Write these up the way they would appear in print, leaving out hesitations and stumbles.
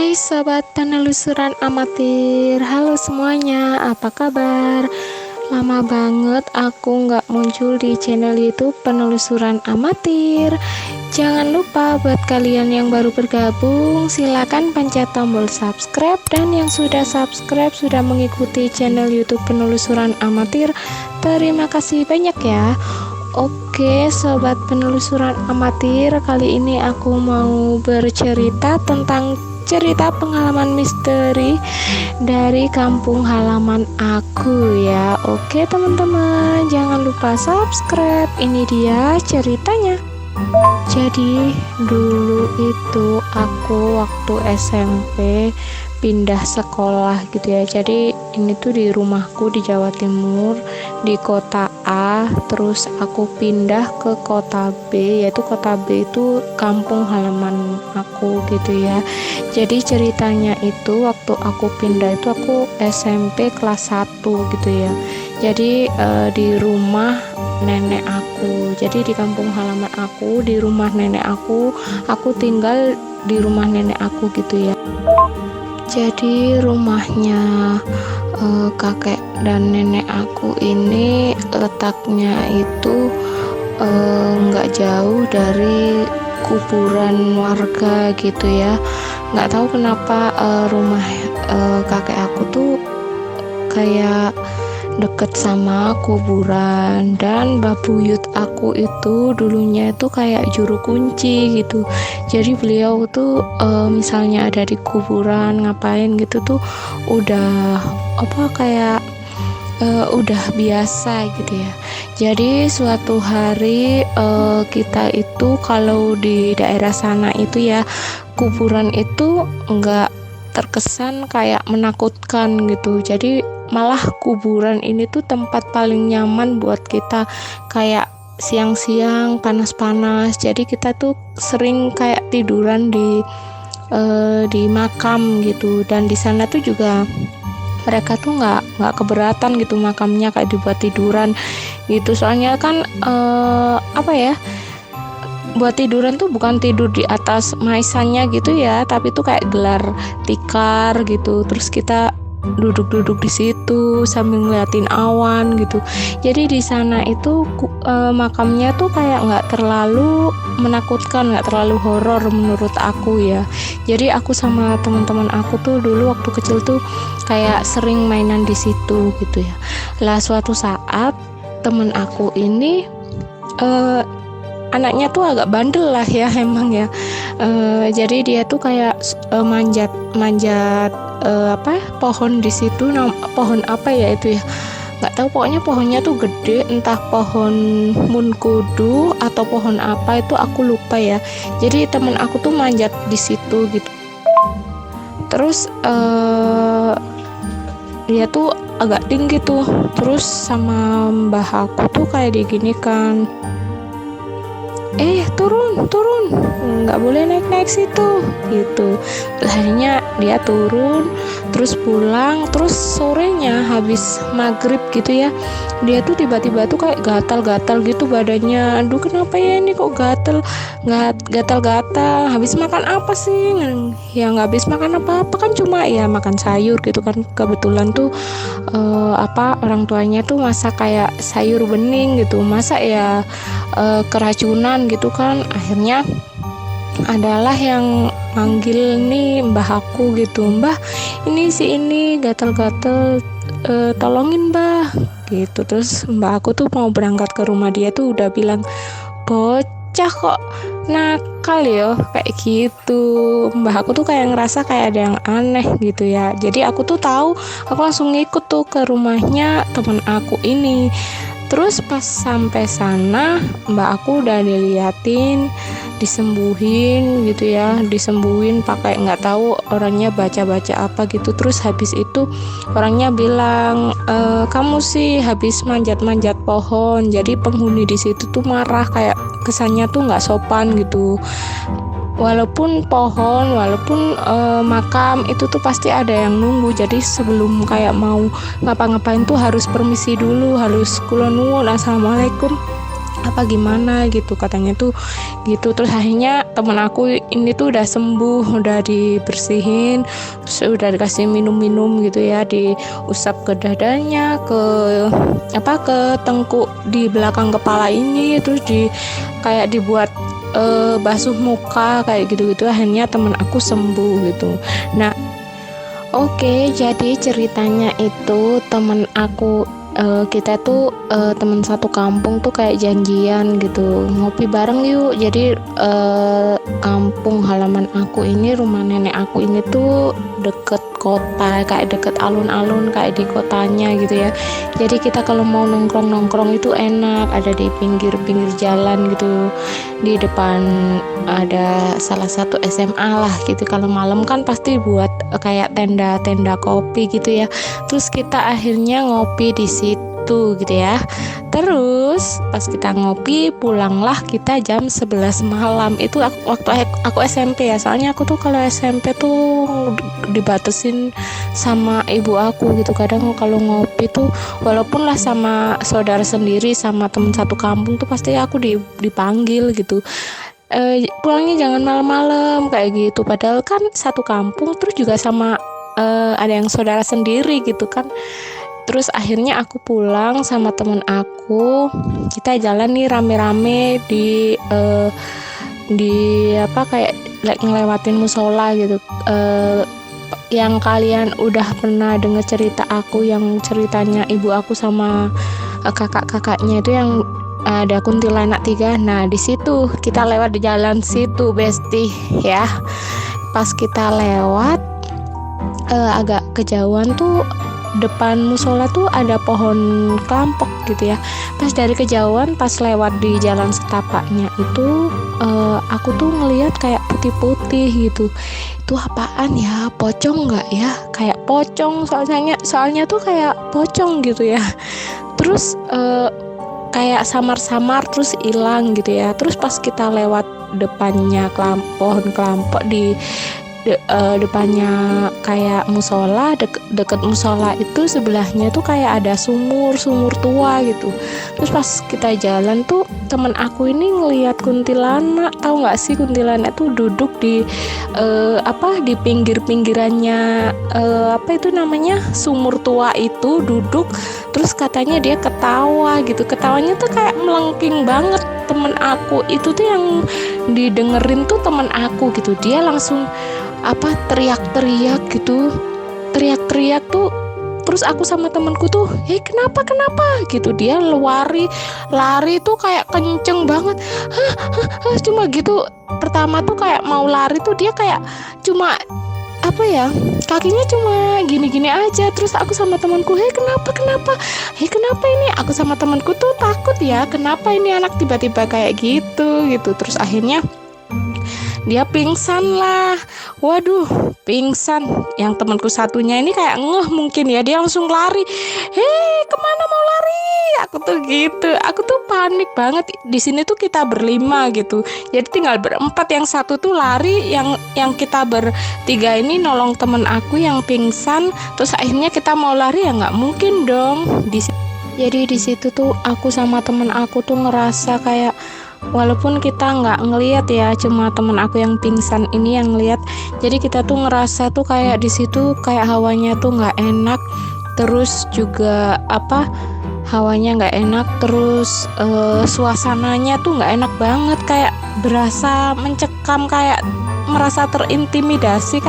Hai sobat penelusuran amatir, halo semuanya, apa kabar? Lama banget aku nggak muncul di channel YouTube penelusuran amatir. Jangan lupa buat kalian yang baru bergabung, silakan pencet tombol subscribe, dan yang sudah subscribe sudah mengikuti channel YouTube penelusuran amatir, terima kasih banyak ya. Oke sobat penelusuran amatir, kali ini aku mau bercerita tentang cerita pengalaman misteri dari kampung halaman aku ya. Oke teman-teman, jangan lupa subscribe. Ini dia ceritanya. Jadi dulu itu aku waktu SMP pindah sekolah gitu ya. Jadi ini tuh di rumahku di Jawa Timur, di kota A, terus aku pindah ke kota B, yaitu kota B itu kampung halaman aku gitu ya. Jadi ceritanya itu waktu aku pindah itu aku SMP kelas 1 gitu ya. Jadi di rumah nenek aku. Jadi di kampung halaman aku, di rumah nenek aku tinggal di rumah nenek aku gitu ya. Jadi rumahnya kakek dan nenek aku ini letaknya itu nggak jauh dari kuburan warga gitu ya. Nggak tahu kenapa rumah kakek aku tuh kayak deket sama kuburan, dan babuyut aku itu dulunya itu kayak juru kunci gitu. Jadi beliau tuh misalnya ada di kuburan ngapain gitu tuh udah kayak udah biasa gitu ya. Jadi suatu hari kita itu kalau di daerah sana itu ya, kuburan itu enggak terkesan kayak menakutkan gitu. Jadi malah kuburan ini tuh tempat paling nyaman buat kita, kayak siang-siang panas-panas. Jadi kita tuh sering kayak tiduran di makam gitu. Dan di sana tuh juga mereka tuh nggak keberatan gitu makamnya kayak dibuat tiduran gitu. Soalnya kan buat tiduran tuh bukan tidur di atas maisannya gitu ya, tapi tuh kayak gelar tikar gitu. Terus kita duduk-duduk di situ sambil ngeliatin awan gitu. Jadi di sana itu makamnya tuh kayak nggak terlalu menakutkan, nggak terlalu horor menurut aku ya. Jadi aku sama teman-teman aku tuh dulu waktu kecil tuh kayak sering mainan di situ gitu ya. Lah suatu saat temen aku ini anaknya tuh agak bandel lah ya emang ya. Jadi dia tuh kayak manjat pohon di situ. Pohon apa ya itu ya, nggak tahu, pokoknya pohonnya tuh gede, entah pohon munkudu atau pohon apa itu aku lupa ya. Jadi temen aku tuh manjat di situ gitu. Terus dia tuh agak tinggi tuh. Terus sama mbah aku tuh kayak diginikan, turun, nggak boleh naik situ gitu. Akhirnya dia turun, terus pulang. Terus sorenya habis maghrib gitu ya, dia tuh tiba-tiba tuh kayak gatal-gatal gitu badannya. Aduh kenapa ya ini kok gatal-gatal, habis makan apa sih? Ya nggak habis makan apa-apa, kan cuma ya makan sayur gitu kan. Kebetulan tuh orang tuanya tuh masak kayak sayur bening gitu, masa ya keracunan gitu kan. Akhirnya adalah yang manggil nih mbah aku gitu, mbah ini si ini gatal-gatal, tolongin mbah gitu. Terus mbah aku tuh mau berangkat ke rumah dia tuh udah bilang, bocah kok nakal ya kayak gitu. Mbah aku tuh kayak ngerasa kayak ada yang aneh gitu ya. Jadi aku tuh tahu, aku langsung ngikut tuh ke rumahnya temen aku ini. Terus pas sampai sana, mbak aku udah diliatin, disembuhin gitu ya, disembuhin pakai nggak tahu orangnya baca-baca apa gitu. Terus habis itu orangnya bilang, kamu sih habis manjat-manjat pohon. Jadi penghuni di situ tuh marah, kayak kesannya tuh nggak sopan gitu. Walaupun pohon, walaupun makam itu tuh pasti ada yang nunggu. Jadi sebelum kayak mau ngapa-ngapain tuh harus permisi dulu, harus kula nuwun, assalamualaikum, apa gimana gitu, katanya tuh gitu. Terus akhirnya temen aku ini tuh udah sembuh, udah dibersihin, terus udah dikasih minum-minum gitu ya, diusap ke dadanya, ke tengkuk di belakang kepala ini, terus kayak dibuat basuh muka kayak gitu-gitu. Akhirnya temen aku sembuh gitu. Nah, oke, jadi ceritanya itu temen aku, kita tuh temen satu kampung tuh kayak janjian gitu, ngopi bareng yuk. Jadi kampung halaman aku ini, rumah nenek aku ini tuh deket kota, kayak deket alun-alun kayak di kotanya gitu ya. Jadi kita kalau mau nongkrong-nongkrong itu enak, ada di pinggir-pinggir jalan gitu. Di depan ada salah satu SMA lah gitu. Kalau malam kan pasti buat kayak tenda-tenda kopi gitu ya. Terus kita akhirnya ngopi di situ gitu ya. Terus pas kita ngopi, pulanglah kita jam 11 malam. Itu waktu aku SMP ya. Soalnya aku tuh kalau SMP tuh dibatesin sama ibu aku gitu. Kadang kalau ngopi tuh walaupun lah sama saudara sendiri, sama temen satu kampung tuh pasti aku dipanggil gitu. Pulangnya jangan malam-malam kayak gitu, padahal kan satu kampung, terus juga sama ada yang saudara sendiri gitu kan. Terus akhirnya aku pulang sama temen aku, kita jalan nih rame-rame di apa kayak ngelewatin musola gitu. Yang kalian udah pernah dengar cerita aku yang ceritanya ibu aku sama kakak-kakaknya itu yang ada kuntilanak 3. Nah, di situ kita lewat di jalan situ, Besti ya. Pas kita lewat agak kejauhan tuh depan musola tuh ada pohon kelampok gitu ya. Pas dari kejauhan, pas lewat di jalan setapaknya itu aku tuh ngelihat kayak putih-putih gitu. Itu apaan ya? Pocong nggak ya? Kayak pocong, soalnya tuh kayak pocong gitu ya. Terus kayak samar-samar terus hilang gitu ya. Terus pas kita lewat depannya pohon kelampok di depannya kayak musola, deket musola itu sebelahnya tuh kayak ada sumur tua gitu. Terus pas kita jalan tuh temen aku ini ngelihat kuntilanak. Tahu nggak sih, kuntilanak tuh duduk di di pinggir-pinggirannya apa itu namanya, sumur tua itu duduk. Terus katanya dia ketawa gitu, ketawanya tuh kayak melengking banget. Temen aku itu tuh yang didengerin tuh temen aku gitu, dia langsung teriak-teriak gitu, teriak-teriak tuh. Terus aku sama temanku tuh, kenapa gitu, dia lari tuh kayak kenceng banget. Cuma gitu, pertama tuh kayak mau lari tuh dia kayak cuma kakinya cuma gini-gini aja. Terus aku sama temanku, kenapa ini, aku sama temanku tuh takut ya, kenapa ini anak tiba-tiba kayak gitu. Terus akhirnya dia pingsan lah. Waduh, pingsan. Yang temanku satunya ini kayak ngeh mungkin ya, dia langsung lari. Kemana mau lari? Aku tuh gitu, aku tuh panik banget. Di sini tuh kita berlima gitu, jadi tinggal berempat. Yang satu tuh lari, yang kita bertiga ini nolong temen aku yang pingsan. Terus akhirnya kita mau lari ya nggak mungkin dong. Jadi di situ tuh aku sama temen aku tuh ngerasa kayak, walaupun kita nggak ngelihat ya, cuma temen aku yang pingsan ini yang ngelihat. Jadi kita tuh ngerasa tuh kayak di situ kayak hawanya tuh nggak enak. Terus juga hawanya nggak enak. Terus suasananya tuh nggak enak banget, kayak berasa mencekam, kayak merasa terintimidasi,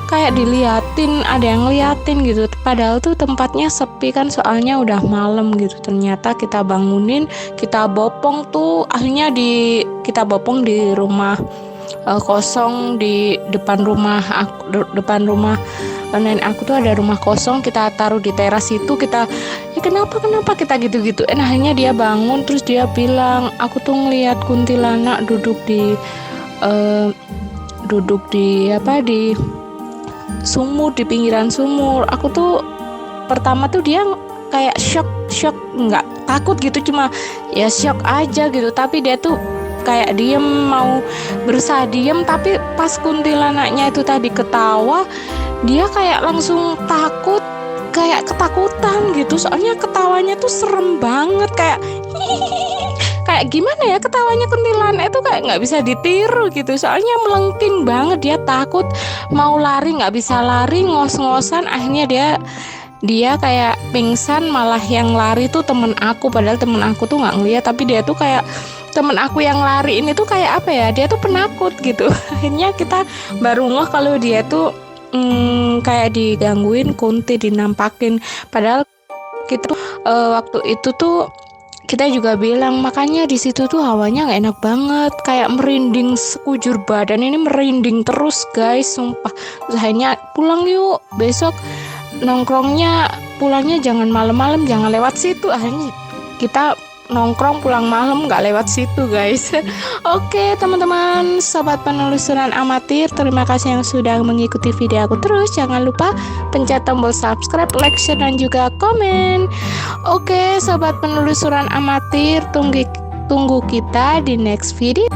kayak diliatin, ada yang ngeliatin gitu. Padahal tuh tempatnya sepi kan, soalnya udah malam gitu. Ternyata kita bangunin, kita bopong tuh, akhirnya kita bopong di rumah kosong di depan rumah nenek aku tuh ada rumah kosong. Kita taruh di teras itu, kita kenapa kita gitu. Akhirnya dia bangun, terus dia bilang, aku tuh ngeliat kuntilanak duduk di sumur, di pinggiran sumur. Aku tuh pertama tuh dia kayak shock, nggak takut gitu, cuma ya shock aja gitu. Tapi dia tuh kayak diem, mau berusaha diem. Tapi pas kuntilanaknya itu tadi ketawa, dia kayak langsung takut, kayak ketakutan gitu. Soalnya ketawanya tuh serem banget, kayak kayak gimana ya, ketawanya kuntilanak itu kayak nggak bisa ditiru gitu, soalnya melengking banget. Dia takut mau lari nggak bisa lari, ngos-ngosan, akhirnya dia kayak pingsan. Malah yang lari tuh temen aku, padahal temen aku tuh nggak ngeliat, tapi dia tuh kayak, temen aku yang lari ini tuh kayak apa ya, dia tuh penakut gitu. Akhirnya kita baru ngeh kalau dia tuh kayak digangguin kunti, dinampakin. Padahal kita waktu itu tuh kita juga bilang, makanya di situ tuh hawanya nggak enak banget, kayak merinding sekujur badan ini, merinding terus guys, sumpah. Terus akhirnya pulang yuk, besok nongkrongnya pulangnya jangan malam-malam, jangan lewat situ. Akhirnya kita nongkrong pulang malam, nggak lewat situ guys. Oke teman-teman, sobat penelusuran amatir, terima kasih yang sudah mengikuti video aku terus. Jangan lupa pencet tombol subscribe, like, share, dan juga komen. Oke sobat penelusuran amatir, tunggu kita di next video.